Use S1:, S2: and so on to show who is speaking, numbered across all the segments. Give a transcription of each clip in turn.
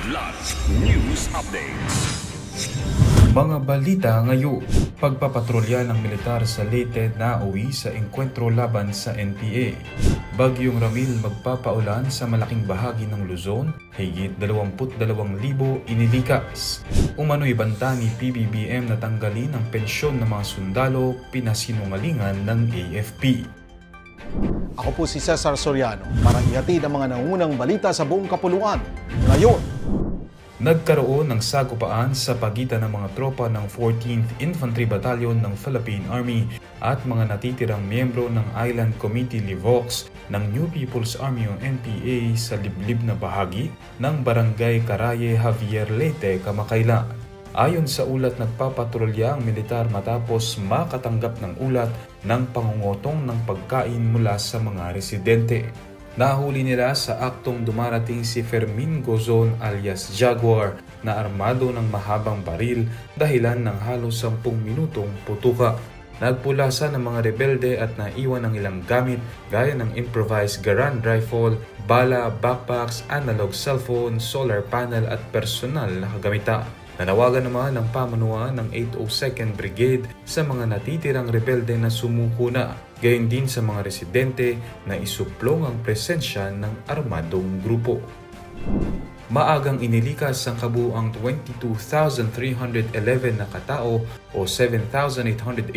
S1: Kidlat News Updates.
S2: Mga balita ngayon, pagpapatrolya ng militar sa Leyte na uwi sa engkwentro laban sa NPA. Bagyong Ramil magpapaulan sa malaking bahagi ng Luzon, higit 22,000 inilikas. Umano'y banta ni PBBM na tanggalin ang pensyon ng mga sundalo, pinasinungalingan ng AFP.
S3: Ako po si Cesar Soriano para ihatid ang mga nangungunang balita sa buong kapuluan. Ngayon,
S2: nagkaroon ng sagupaan sa pagitan ng mga tropa ng 14th Infantry Battalion ng Philippine Army at mga natitirang miyembro ng Island Committee Livox ng New People's Army o NPA sa liblib na bahagi ng Barangay Caraye, Javier, Leyte, kamakailan. Ayon sa ulat, nagpapatrolya ang militar matapos makatanggap ng ulat ng pangungutong ng pagkain mula sa mga residente. Nahuli nila sa aktong dumarating si Fermin Gozon alias Jaguar na armado ng mahabang baril dahilan ng halos 10 minutong putuka. Nagpulasa ng mga rebelde at naiwan ng ilang gamit gaya ng improvised Garand rifle, bala, backpacks, analog cellphone, solar panel at personal na kagamitan. Nanawagan naman ng pamunuan ng 802nd Brigade sa mga natitirang rebelde na sumuko na, gayon din sa mga residente na isuplong ang presensya ng armadong grupo. Maagang inilikas ang kabuuang 22,311 na katao o 7,884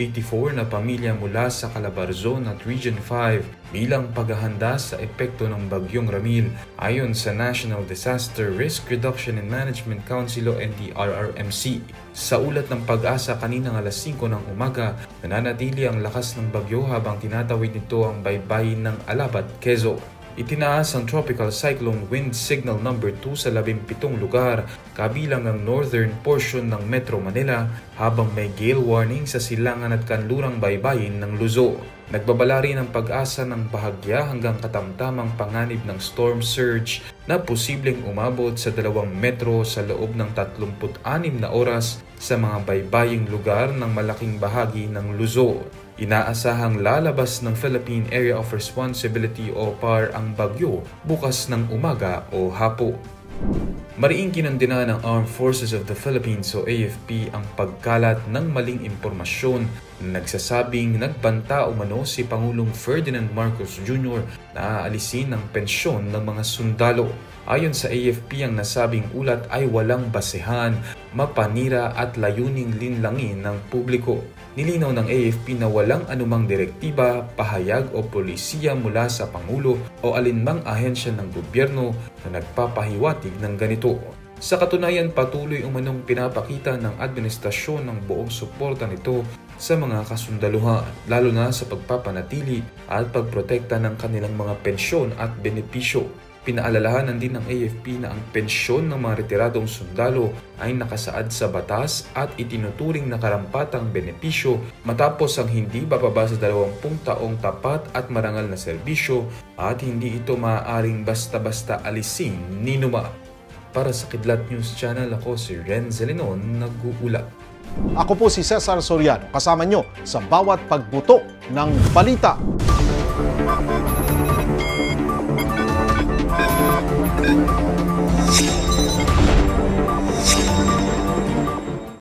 S2: na pamilya mula sa Calabarzon at Region 5 bilang paghahanda sa epekto ng Bagyong Ramil ayon sa National Disaster Risk Reduction and Management Council o NDRRMC. Sa ulat ng Pag-asa kaninang alas 5 ng umaga, nananatili ang lakas ng bagyo habang tinatawid nito ang baybayin ng Alabat, Quezon. Itinaas ang Tropical Cyclone Wind Signal No. 2 sa 17 lugar, kabilang ang northern portion ng Metro Manila, habang may gale warning sa silangan at kanlurang baybayin ng Luzon. Nagbabala rin ang Pag-asa ng bahagya hanggang katamtamang panganib ng storm surge na posibleng umabot sa 2 metro sa loob ng 36 na oras sa mga baybaying lugar ng malaking bahagi ng Luzon. Inaasahang lalabas ng Philippine Area of Responsibility o PAR ang bagyo bukas ng umaga o hapon. Mariing kinundina ng Armed Forces of the Philippines o AFP ang pagkalat ng maling impormasyon na nagsasabing nagbanta umano si Pangulong Ferdinand Marcos Jr. na aalisin ang pensyon ng mga sundalo. Ayon sa AFP, ang nasabing ulat ay walang basehan, mapanira at layuning linlangin ng publiko. Nilinaw ng AFP na walang anumang direktiba, pahayag o polisiya mula sa Pangulo o alinmang ahensya ng gobyerno na nagpapahiwatig ng ganito. Sa katunayan, patuloy umanong pinapakita ng administrasyon ng buong suporta nito sa mga kasundaluhan, lalo na sa pagpapanatili at pagprotekta ng kanilang mga pensyon at benepisyo. Pinaalalahanan din ng AFP na ang pensyon ng mga retiradong sundalo ay nakasaad sa batas at itinuturing na karampatang benepisyo matapos ang hindi bababa sa 20 taong tapat at marangal na serbisyo at hindi ito maaaring basta-basta alisin ni numa. Para sa Kidlat News Channel, ako si Renz Zelenon, nag-uula.
S3: ako po si Cesar Soriano, kasama nyo sa bawat pagbuto ng balita.